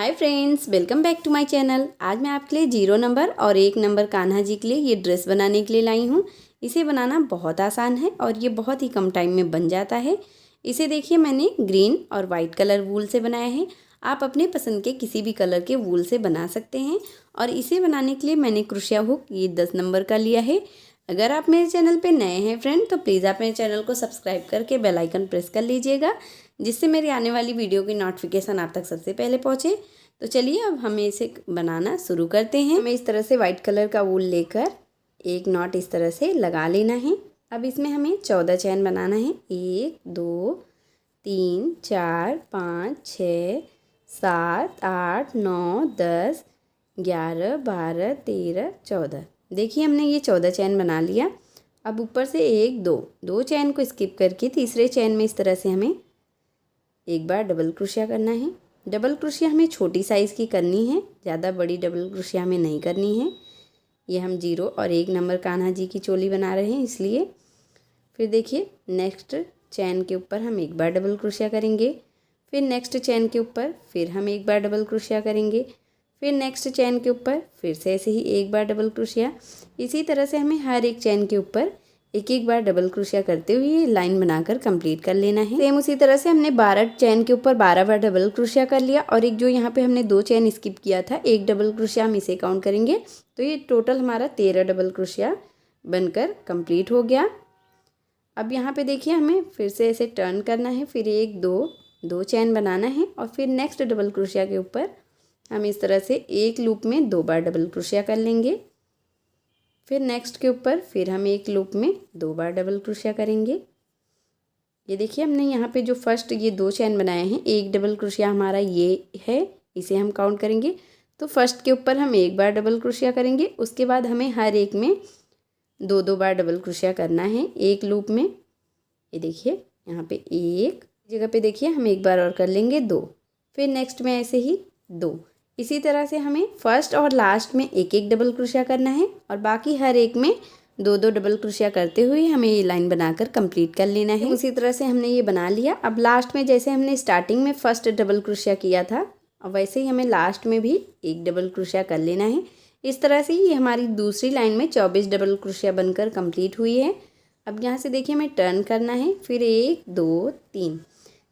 Hi friends, welcome back to my channel. आज मैं आपके लिए 0 नंबर और 1 नंबर कान्हा जी के लिए ये ड्रेस बनाने के लिए लाई हूँ। इसे बनाना बहुत आसान है और ये बहुत ही कम टाइम में बन जाता है। इसे देखिए, मैंने ग्रीन और वाइट कलर वूल से बनाया है। आप अपने पसंद के किसी भी कलर के वूल से बना सकते हैं। और इसे बनाने के लिए मैंने क्रोशिया हुक ये 10 नंबर का लिया है। अगर आप मेरे चैनल पे नए हैं फ्रेंड, तो प्लीज़ आप मेरे चैनल को सब्सक्राइब करके बेल आइकन प्रेस कर लीजिएगा, जिससे मेरी आने वाली वीडियो की नोटिफिकेशन आप तक सबसे पहले पहुँचे। तो चलिए अब हमें इसे बनाना शुरू करते हैं। हमें इस तरह से वाइट कलर का वूल लेकर एक नॉट इस तरह से लगा लेना है। अब इसमें हमें 14 चैन बनाना है। 1 2 3 4 5 6 7 8 9 10 11 12 13 14। देखिए, हमने ये 14 चैन बना लिया। अब ऊपर से 1 2 चैन को स्किप करके तीसरे चैन में इस तरह से हमें एक बार डबल क्रोशिया करना है। डबल क्रोशिया हमें छोटी साइज़ की करनी है, ज़्यादा बड़ी डबल क्रोशिया हमें नहीं करनी है। ये हम 0 और 1 नंबर कान्हा जी की चोली बना रहे हैं, इसलिए। फिर देखिए, नेक्स्ट चैन के ऊपर हम एक बार डबल क्रोशिया करेंगे। फिर नेक्स्ट चैन के ऊपर फिर हम एक बार डबल क्रोशिया करेंगे। फिर नेक्स्ट चैन के ऊपर फिर से ऐसे ही एक बार डबल क्रोशिया। इसी तरह से हमें हर एक चैन के ऊपर एक एक बार डबल क्रोशिया करते हुए लाइन बनाकर कंप्लीट कर लेना है। सेम उसी तरह से हमने 12 चैन के ऊपर 12 बार डबल क्रोशिया कर लिया। और एक जो यहाँ पे हमने 2 चैन स्किप किया था, एक डबल क्रोशिया, हम इसे काउंट करेंगे। तो ये टोटल हमारा 13 डबल क्रोशिया बनकर कंप्लीट हो गया। अब यहाँ पे देखिए, हमें फिर से ऐसे टर्न करना है। फिर 1 2 चैन बनाना है और फिर नेक्स्ट डबल क्रोशिया के ऊपर हम इस तरह से एक लूप में 2 बार डबल क्रोशिया कर लेंगे। फिर नेक्स्ट के ऊपर फिर हम एक लूप में 2 बार डबल क्रोशिया करेंगे। ये देखिए, हमने यहाँ पे जो फर्स्ट ये 2 चैन बनाए हैं, एक डबल क्रोशिया हमारा ये है, इसे हम काउंट करेंगे। तो फर्स्ट के ऊपर हम एक बार डबल क्रोशिया करेंगे। उसके बाद हमें हर एक में 2 बार डबल क्रोशिया करना है एक लूप में। ये देखिए, यहाँ पे एक जगह पे देखिए हम एक बार और कर लेंगे 2। फिर नेक्स्ट में ऐसे ही 2। इसी तरह से हमें फर्स्ट और लास्ट में एक एक डबल क्रोशिया करना है और बाकी हर एक में 2 डबल क्रोशिया करते हुए हमें ये लाइन बनाकर कंप्लीट कर लेना है। उसी तरह से हमने ये बना लिया। अब लास्ट में जैसे हमने स्टार्टिंग में फर्स्ट डबल क्रोशिया किया था, और वैसे ही हमें लास्ट में भी एक डबल क्रोशिया कर लेना है। इस तरह से ये हमारी दूसरी लाइन में 24 डबल क्रोशिया बनकर कंप्लीट हुई है। अब यहाँ से देखिए, हमें टर्न करना है। फिर 1 2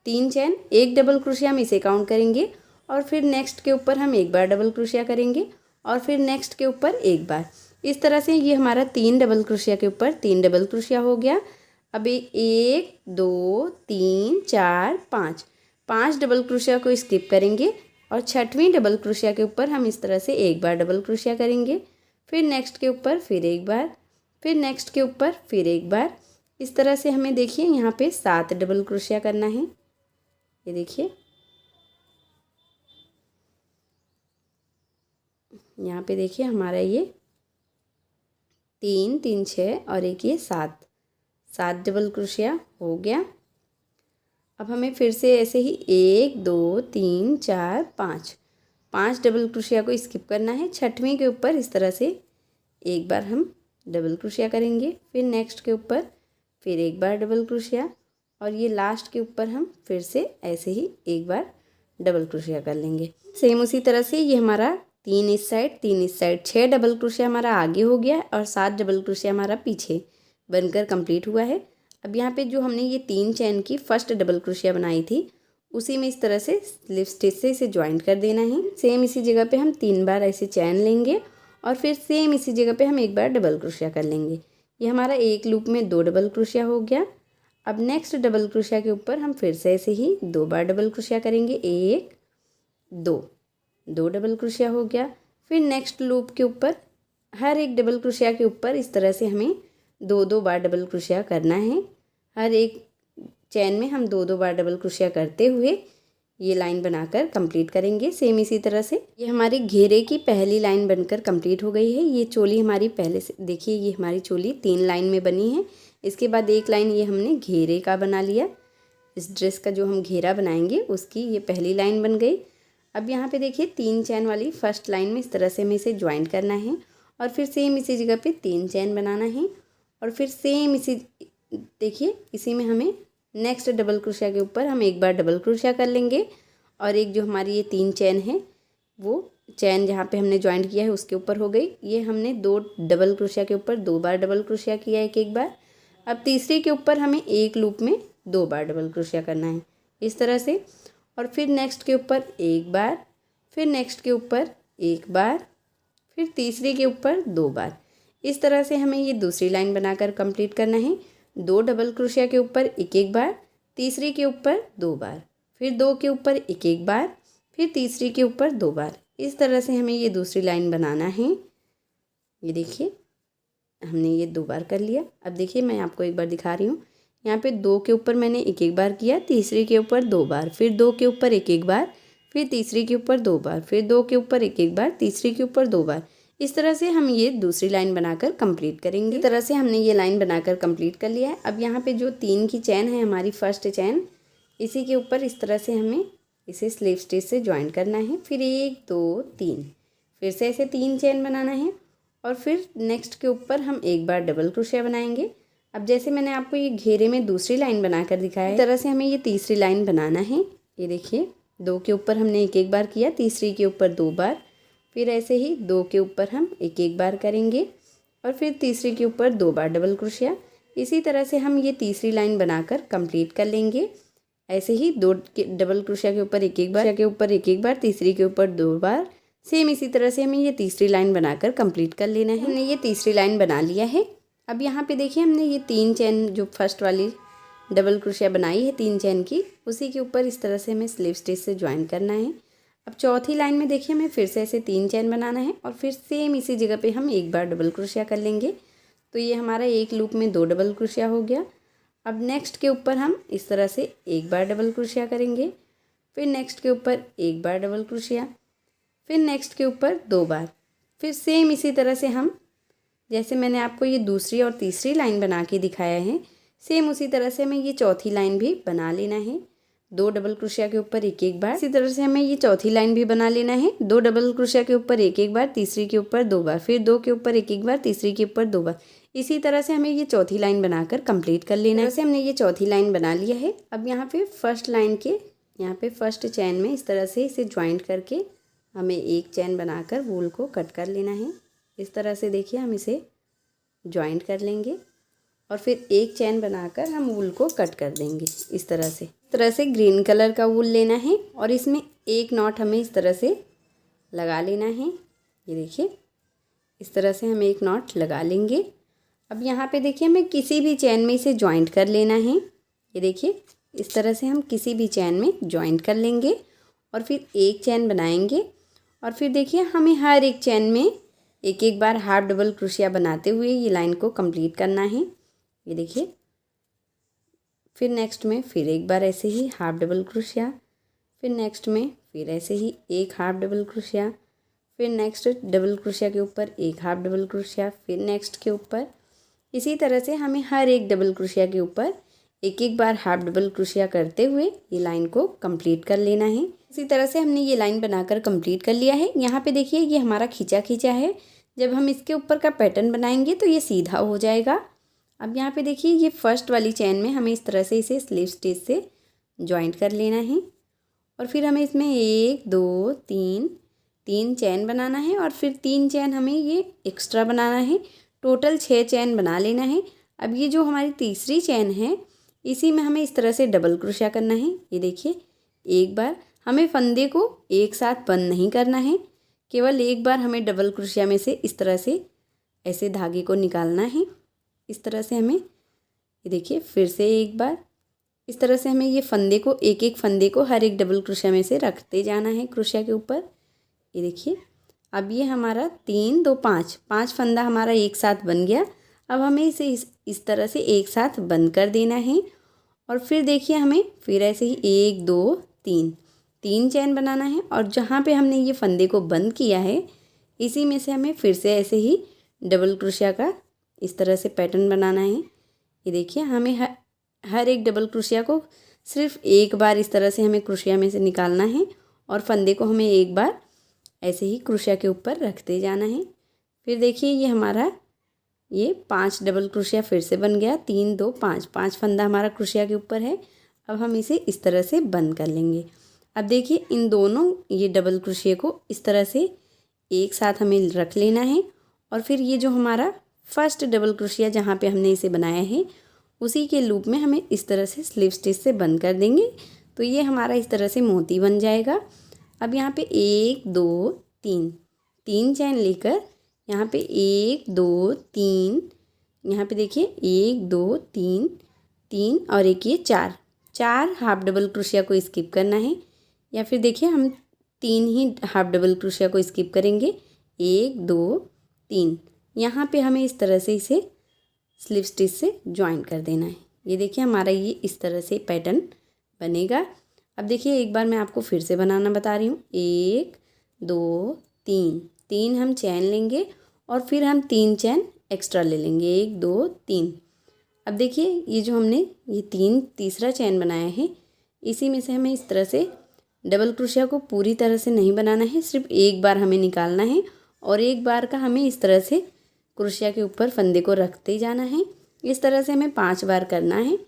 3 चैन, एक डबल क्रोशिया हम इसे काउंट करेंगे। और फिर नेक्स्ट के ऊपर हम एक बार डबल क्रोशिया करेंगे और फिर नेक्स्ट के ऊपर एक बार। इस तरह से ये हमारा 3 डबल क्रोशिया के ऊपर 3 डबल क्रोशिया हो गया। अब 1 2 3 4 5 डबल क्रोशिया को स्किप करेंगे और 6वीं डबल क्रोशिया के ऊपर हम इस तरह से एक बार डबल क्रोशिया करेंगे। फिर नेक्स्ट के ऊपर फिर एक बार, फिर नेक्स्ट के ऊपर फिर एक बार। इस तरह से हमें देखिए यहाँ पे 7 डबल क्रोशिया करना है। ये देखिए, यहाँ पे देखिए हमारा ये 3 3 6 और एक ये 7 डबल क्रोशिया हो गया। अब हमें फिर से ऐसे ही 1 2 3 4 5 डबल क्रोशिया को स्किप करना है। 6वीं के ऊपर इस तरह से एक बार हम डबल क्रोशिया करेंगे। फिर नेक्स्ट के ऊपर फिर एक बार डबल क्रोशिया और ये लास्ट के ऊपर हम फिर से ऐसे ही एक बार डबल क्रोशिया कर लेंगे। सेम उसी तरह से ये हमारा 3 इस साइड 3 इस साइड 6 डबल क्रोशिया हमारा आगे हो गया और 7 डबल क्रोशिया हमारा पीछे बनकर कंप्लीट हुआ है। अब यहाँ पे जो हमने ये 3 चैन की फर्स्ट डबल क्रोशिया बनाई थी, उसी में इस तरह से स्लिप स्टिच से इसे ज्वाइंट कर देना है। सेम इसी जगह पे हम 3 बार ऐसे चैन लेंगे और फिर सेम इसी जगह पे हम एक बार डबल क्रोशिया कर लेंगे। ये हमारा एक लूप में 2 डबल क्रोशिया हो गया। अब नेक्स्ट डबल क्रोशिया के ऊपर हम फिर से ऐसे ही 2 बार डबल क्रोशिया करेंगे। 1 2 डबल क्रोशिया हो गया। फिर नेक्स्ट लूप के ऊपर हर एक डबल क्रोशिया के ऊपर इस तरह से हमें 2 बार डबल क्रोशिया करना है। हर एक चैन में हम 2 बार डबल क्रोशिया करते हुए ये लाइन बनाकर कंप्लीट करेंगे। सेम इसी तरह से ये हमारी घेरे की पहली लाइन बनकर कंप्लीट हो गई है। ये चोली हमारी पहले से देखिए, ये हमारी चोली 3 लाइन में बनी है। इसके बाद एक लाइन ये हमने घेरे का बना लिया। इस ड्रेस का जो हम घेरा बनाएंगे उसकी ये पहली लाइन बन गई। अब यहाँ पे देखिए 3 चैन वाली फर्स्ट लाइन में इस तरह से हमें इसे ज्वाइंट करना है और फिर सेम इसी जगह पे 3 चैन बनाना है और फिर सेम इसी देखिए इसी में हमें नेक्स्ट डबल क्रोशिया के ऊपर हम एक बार डबल क्रोशिया कर लेंगे और एक जो हमारी ये 3 चैन है वो चैन जहाँ पे हमने जॉइंट किया है उसके ऊपर हो गई। ये हमने 2 डबल क्रोशिया के ऊपर 2 बार डबल क्रोशिया किया एक एक बार। अब तीसरे के ऊपर हमें एक लूप में 2 बार डबल क्रोशिया करना है इस तरह से। और फिर नेक्स्ट के ऊपर एक बार, फिर नेक्स्ट के ऊपर एक बार, फिर तीसरे के ऊपर 2 बार। इस तरह से हमें ये दूसरी लाइन बनाकर कंप्लीट करना है। 2 डबल क्रोशिया के ऊपर एक एक बार, तीसरे के ऊपर 2 बार, फिर 2 के ऊपर एक एक बार, फिर तीसरे के ऊपर 2 बार। इस तरह से हमें ये दूसरी लाइन बनाना है। ये देखिए हमने ये 2 बार कर लिया। अब देखिए मैं आपको एक बार दिखा रही हूँ। यहाँ पे 2 के ऊपर मैंने एक एक बार किया, तीसरे के ऊपर 2 बार, फिर 2 के ऊपर एक एक बार, फिर तीसरे के ऊपर 2 बार, फिर 2 के ऊपर एक एक बार, तीसरे के ऊपर 2 बार। इस तरह से हम ये दूसरी लाइन बनाकर कंप्लीट करेंगे। इस तरह से हमने ये लाइन बनाकर कंप्लीट कर लिया है। अब यहाँ पे जो 3 की चैन है हमारी फर्स्ट चैन, इसी के ऊपर इस तरह से हमें इसे स्लिप स्टिच से ज्वाइन करना है। फिर 1 2 3 फिर से ऐसे 3 चैन बनाना है और फिर नेक्स्ट के ऊपर हम एक बार डबल क्रोशिया बनाएंगे। अब जैसे मैंने आपको ये घेरे में दूसरी लाइन बनाकर दिखाया है, इस तरह से हमें ये तीसरी लाइन बनाना है। ये देखिए 2 के ऊपर हमने एक एक बार किया, तीसरी के ऊपर 2 बार, फिर ऐसे ही 2 के ऊपर हम एक एक बार करेंगे और फिर तीसरे के ऊपर 2 बार डबल क्रोशिया। इसी तरह से हम ये तीसरी लाइन बनाकर कंप्लीट कर लेंगे। ऐसे ही 2 डबल क्रोशिया के ऊपर एक एक बार, तीसरी के ऊपर 2 बार। सेम इसी तरह से हमें ये तीसरी लाइन बनाकर कंप्लीट कर लेना है। हमने ये तीसरी लाइन बना लिया है। अब यहाँ पे देखिए हमने ये 3 चैन जो फर्स्ट वाली डबल क्रोशिया बनाई है 3 चैन की, उसी के ऊपर इस तरह से हमें स्लिप स्टिच से ज्वाइन करना है। अब चौथी लाइन में देखिए हमें फिर से ऐसे 3 चैन बनाना है और फिर सेम इसी जगह पे हम एक बार डबल क्रोशिया कर लेंगे। तो ये हमारा एक लूप में 2 डबल क्रोशिया हो गया। अब नेक्स्ट के ऊपर हम इस तरह से एक बार डबल क्रोशिया करेंगे, फिर नेक्स्ट के ऊपर एक बार डबल क्रोशिया, फिर नेक्स्ट के ऊपर 2 बार। फिर सेम इसी तरह से हम, जैसे मैंने आपको ये दूसरी और तीसरी लाइन बना के दिखाया है, सेम उसी तरह से हमें ये चौथी लाइन भी बना लेना है। 2 डबल क्रोशिया के ऊपर एक एक बार। इसी तरह से हमें ये चौथी लाइन भी बना लेना है। 2 डबल क्रोशिया के ऊपर एक एक बार, तीसरी के ऊपर 2 बार, फिर 2 के ऊपर एक एक बार, तीसरी के ऊपर 2 बार। इसी तरह से हमें ये चौथी लाइन बनाकर कंप्लीट कर लेना है। वैसे हमने ये चौथी लाइन बना लिया है। अब यहाँ पे फर्स्ट लाइन के यहाँ पे फर्स्ट चैन में इस तरह से इसे ज्वाइंट करके हमें एक चैन बनाकर वूल को कट कर लेना है। इस तरह से देखिए हम इसे ज्वाइंट कर लेंगे और फिर एक चैन बनाकर हम वूल को कट कर देंगे। इस तरह से ग्रीन कलर का वूल लेना है और इसमें एक नॉट हमें इस तरह से लगा लेना है। ये देखिए इस तरह से हम एक नॉट लगा लेंगे। अब यहाँ पे देखिए हमें किसी भी चैन में इसे ज्वाइंट कर लेना है। ये देखिए इस तरह से हम किसी भी चैन में ज्वाइंट कर लेंगे और फिर एक चैन बनाएंगे और फिर देखिए हमें हर एक चैन में एक एक बार हाफ डबल क्रोशिया बनाते हुए ये लाइन को कंप्लीट करना है। ये देखिए फिर नेक्स्ट में फिर एक बार ऐसे ही हाफ डबल क्रोशिया, फिर नेक्स्ट में फिर ऐसे ही एक हाफ डबल क्रोशिया, फिर नेक्स्ट डबल क्रोशिया के ऊपर एक हाफ डबल क्रोशिया, फिर नेक्स्ट के ऊपर। इसी तरह से हमें हर एक डबल क्रोशिया के ऊपर एक एक बार हाफ डबल क्रोशिया करते हुए ये लाइन को कंप्लीट कर लेना है। इसी तरह से हमने ये लाइन बनाकर कंप्लीट कर लिया है। यहाँ पे देखिए ये हमारा खींचा खींचा है। जब हम इसके ऊपर का पैटर्न बनाएंगे तो ये सीधा हो जाएगा। अब यहाँ पे देखिए ये फर्स्ट वाली चैन में हमें इस तरह से इसे स्लिप स्टिच से ज्वाइंट कर लेना है और फिर हमें इसमें 1 2 3 चैन बनाना है और फिर 3 चैन हमें ये एक्स्ट्रा बनाना है। टोटल 6 चैन बना लेना है। अब ये जो हमारी तीसरी चैन है इसी में हमें इस तरह से डबल क्रोशिया करना है। ये देखिए एक बार हमें फंदे को एक साथ बंद नहीं करना है, केवल एक बार हमें डबल क्रोशिया में से इस तरह से ऐसे धागे को निकालना है। इस तरह से हमें ये देखिए फिर से एक बार इस तरह से हमें ये फंदे को एक एक फंदे को हर एक डबल क्रोशिया में से रखते जाना है क्रोशिया के ऊपर। ये देखिए अब ये हमारा 3 2 5 फंदा हमारा एक साथ बन गया। अब हमें इसे इस तरह से एक साथ बंद कर देना है और फिर देखिए हमें फिर ऐसे ही 1 2 3 चैन बनाना है और जहाँ पे हमने ये फंदे को बंद किया है इसी में से हमें फिर से ऐसे ही डबल क्रोशिया का इस तरह से पैटर्न बनाना है। ये देखिए हमें हर एक डबल क्रोशिया को सिर्फ एक बार इस तरह से हमें क्रोशिया में से निकालना है और फंदे को हमें एक बार ऐसे ही क्रोशिया के ऊपर रखते जाना है। फिर देखिए ये हमारा ये 5 डबल क्रोशिया फिर से बन गया। 3 2 5 फंदा हमारा क्रोशिया के ऊपर है। अब हम इसे इस तरह से बंद कर लेंगे। अब देखिए इन दोनों ये डबल क्रोशिया को इस तरह से एक साथ हमें रख लेना है और फिर ये जो हमारा फर्स्ट डबल क्रोशिया जहाँ पे हमने इसे बनाया है उसी के लूप में हमें इस तरह से स्लिप स्टिच से बंद कर देंगे। तो ये हमारा इस तरह से मोती बन जाएगा। अब यहाँ पे 1 2 3 3 चैन लेकर यहाँ पे 1 2 3, यहाँ पे देखिए 1 2 3 3 और एक ये 4 हाफ डबल क्रोशिया को स्किप करना है, या फिर देखिए हम 3 ही हाफ डबल क्रोशिया को स्किप करेंगे। 1 2 3 यहाँ पे हमें इस तरह से इसे स्लिप स्टिच से ज्वाइन कर देना है। ये देखिए हमारा ये इस तरह से पैटर्न बनेगा। अब देखिए एक बार मैं आपको फिर से बनाना बता रही हूँ। 1 2 3 3 हम चैन लेंगे और फिर हम 3 चैन एक्स्ट्रा ले लेंगे। 1 2 3। अब देखिए ये जो हमने ये तीसरा चैन बनाया है इसी में से हमें इस तरह से डबल क्रोशिया को पूरी तरह से नहीं बनाना है, सिर्फ एक बार हमें निकालना है और एक बार का हमें इस तरह से क्रोशिया के ऊपर फंदे को रखते जाना है। इस तरह से हमें 5 बार करना है।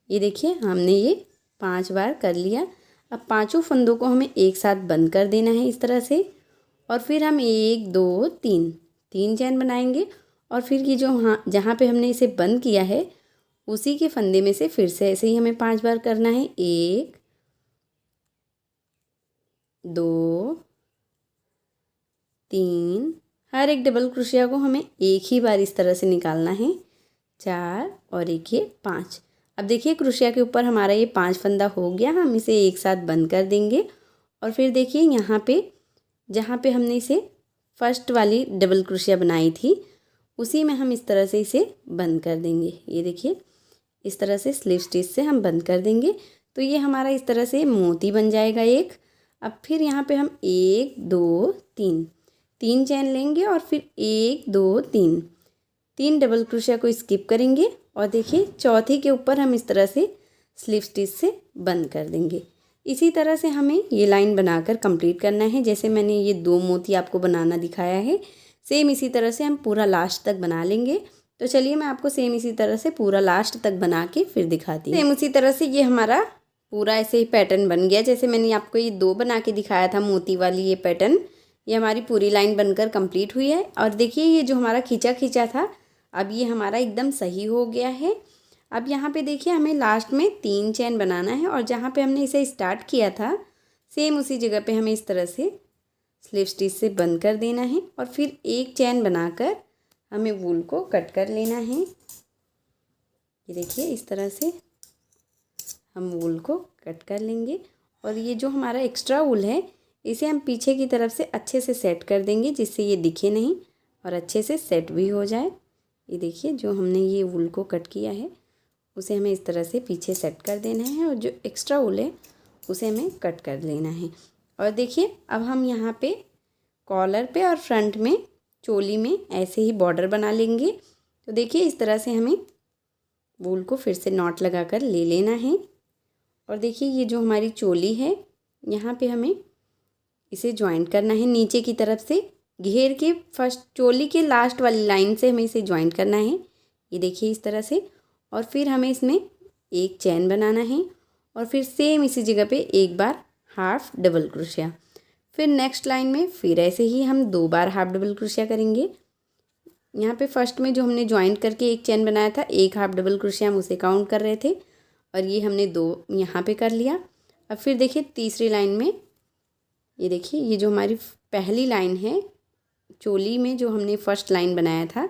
ये देखिए हमने ये 5 बार कर लिया। अब पांचों फंदों को हमें एक साथ बंद कर देना है इस तरह से और फिर हम 1 2 3 चैन बनाएंगे और फिर ये जो जहाँ पे हमने इसे बंद किया है उसी के फंदे में से फिर से ऐसे ही हमें 5 बार करना है। 1 2 3, हर एक डबल क्रोशिया को हमें एक ही बार इस तरह से निकालना है। 4 और एक ये 5। अब देखिए क्रोशिया के ऊपर हमारा ये 5 फंदा हो गया। हम इसे एक साथ बंद कर देंगे और फिर देखिए यहाँ पे जहाँ पे हमने इसे फर्स्ट वाली डबल क्रोशिया बनाई थी उसी में हम इस तरह से इसे बंद कर देंगे। ये देखिए इस तरह से स्लिप स्टिच से हम बंद कर देंगे तो ये हमारा इस तरह से मोती बन जाएगा एक। अब फिर यहाँ पे हम 1 2 3 चैन लेंगे और फिर 1 2 3 डबल क्रोशिया को स्किप करेंगे और देखिए चौथी के ऊपर हम इस तरह से स्लिप स्टिच से बंद कर देंगे। इसी तरह से हमें ये लाइन बनाकर कंप्लीट करना है। जैसे मैंने ये 2 मोती आपको बनाना दिखाया है सेम इसी तरह से हम पूरा लास्ट तक बना लेंगे। तो चलिए मैं आपको सेम इसी तरह से पूरा लास्ट तक बना के फिर दिखाती हूँ। सेम उसी तरह से ये हमारा पूरा ऐसे ही पैटर्न बन गया। जैसे मैंने आपको ये 2 बना के दिखाया था मोती वाली ये पैटर्न, ये हमारी पूरी लाइन बनकर कंप्लीट हुई है। और देखिए ये जो हमारा खींचा था अब ये हमारा एकदम सही हो गया है। अब यहाँ पे देखिए हमें लास्ट में 3 चैन बनाना है और जहाँ पे हमने इसे स्टार्ट किया था सेम उसी जगह पे हमें इस तरह से स्लिप स्टिच से बंद कर देना है और फिर एक चैन बनाकर हमें वूल को कट कर लेना है। ये देखिए इस तरह से हम वूल को कट कर लेंगे और ये जो हमारा एक्स्ट्रा वूल है इसे हम पीछे की तरफ से अच्छे से सेट कर देंगे जिससे ये दिखे नहीं और अच्छे से सेट भी हो जाए। ये देखिए जो हमने ये वूल को कट किया है उसे हमें इस तरह से पीछे सेट कर देना है और जो एक्स्ट्रा वूल है उसे हमें कट कर लेना है। और देखिए अब हम यहाँ पे कॉलर पे और फ्रंट में चोली में ऐसे ही बॉर्डर बना लेंगे। तो देखिए इस तरह से हमें वूल को फिर से नॉट लगा कर ले लेना है और देखिए ये जो हमारी चोली है यहाँ पे हमें इसे ज्वाइंट करना है नीचे की तरफ से घेर के फर्स्ट चोली के लास्ट वाली लाइन से हमें इसे ज्वाइंट करना है। ये देखिए इस तरह से और फिर हमें इसमें एक चैन बनाना है और फिर सेम इसी जगह पे एक बार हाफ डबल क्रोशिया। फिर नेक्स्ट लाइन में फिर ऐसे ही हम 2 बार हाफ डबल क्रोशिया करेंगे। यहाँ पे फर्स्ट में जो हमने ज्वाइंट करके एक चैन बनाया था एक हाफ डबल क्रोशिया हम उसे काउंट कर रहे थे और ये हमने 2 यहाँ पे कर लिया। अब फिर देखिए तीसरी लाइन में ये देखिए ये जो हमारी पहली लाइन है चोली में जो हमने फर्स्ट लाइन बनाया था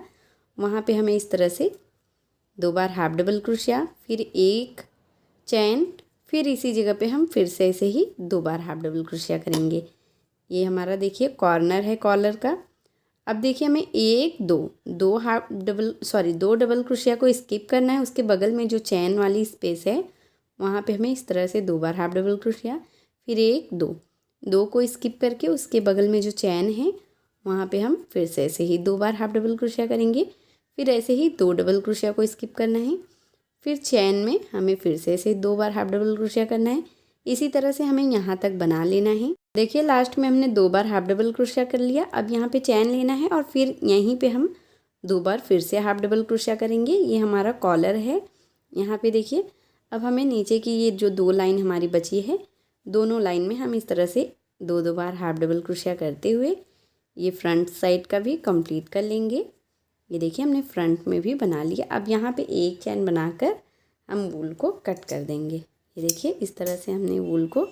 वहाँ पे हमें इस तरह से 2 बार हाफ डबल क्रोशिया फिर एक चैन फिर इसी जगह पे हम फिर से ऐसे ही 2 बार हाफ डबल क्रोशिया करेंगे। ये हमारा देखिए कॉर्नर है कॉलर का। अब देखिए हमें 2 डबल क्रोशिया को स्किप करना है। उसके बगल में जो चैन वाली स्पेस है वहाँ पे हमें इस तरह से 2 बार हाफ डबल क्रोशिया फिर 1 2 को स्किप करके उसके बगल में जो चैन है वहाँ पे हम फिर से ऐसे ही 2 बार हाफ डबल क्रोशिया करेंगे। फिर ऐसे ही 2 डबल क्रोशिया को स्किप करना है फिर चैन में हमें फिर से ऐसे 2 बार हाफ डबल क्रोशिया करना है। इसी तरह से हमें यहाँ तक बना लेना है। देखिए लास्ट में हमने 2 बार हाफ डबल क्रोशिया कर लिया। अब यहाँ पे चैन लेना है और फिर यहीं पे हम 2 बार फिर से हाफ डबल क्रोशिया करेंगे। ये हमारा कॉलर है। यहाँ पे देखिए अब हमें नीचे की ये जो 2 लाइन हमारी बची है दोनों लाइन में हम इस तरह से 2 बार हाफ डबल क्रोशिया करते हुए ये फ्रंट साइड का भी कंप्लीट कर लेंगे। ये देखिए हमने फ्रंट में भी बना लिया। अब यहाँ पे एक चैन बनाकर हम वूल को कट कर देंगे। ये देखिए इस तरह से हमने वूल को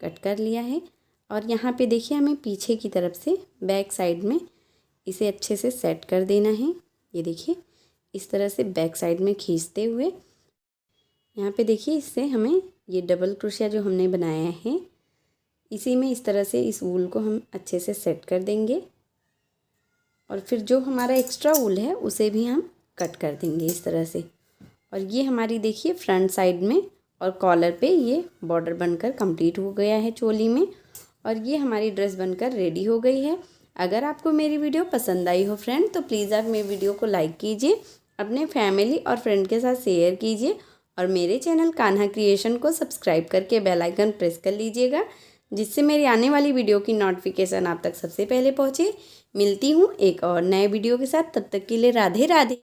कट कर लिया है। और यहाँ पे देखिए हमें पीछे की तरफ से बैक साइड में इसे अच्छे से सेट कर देना है। ये देखिए इस तरह से बैक साइड में खींचते हुए यहाँ पे देखिए इससे हमें ये डबल क्रोशिया जो हमने बनाया है इसी में इस तरह से इस वूल को हम अच्छे से सेट कर देंगे। और फिर जो हमारा एक्स्ट्रा वूल है उसे भी हम कट कर देंगे इस तरह से। और ये हमारी देखिए फ्रंट साइड में और कॉलर पे ये बॉर्डर बनकर कंप्लीट हो गया है चोली में। और ये हमारी ड्रेस बनकर रेडी हो गई है। अगर आपको मेरी वीडियो पसंद आई हो फ्रेंड तो प्लीज़ आप मेरी वीडियो को लाइक कीजिए, अपने फैमिली और फ्रेंड के साथ शेयर कीजिए और मेरे चैनल कान्हा क्रिएशन को सब्सक्राइब करके बेल आइकन प्रेस कर लीजिएगा, जिससे मेरी आने वाली वीडियो की नोटिफिकेशन आप तक सबसे पहले पहुँचे। मिलती हूँ एक और नए वीडियो के साथ, तब तक के लिए राधे राधे।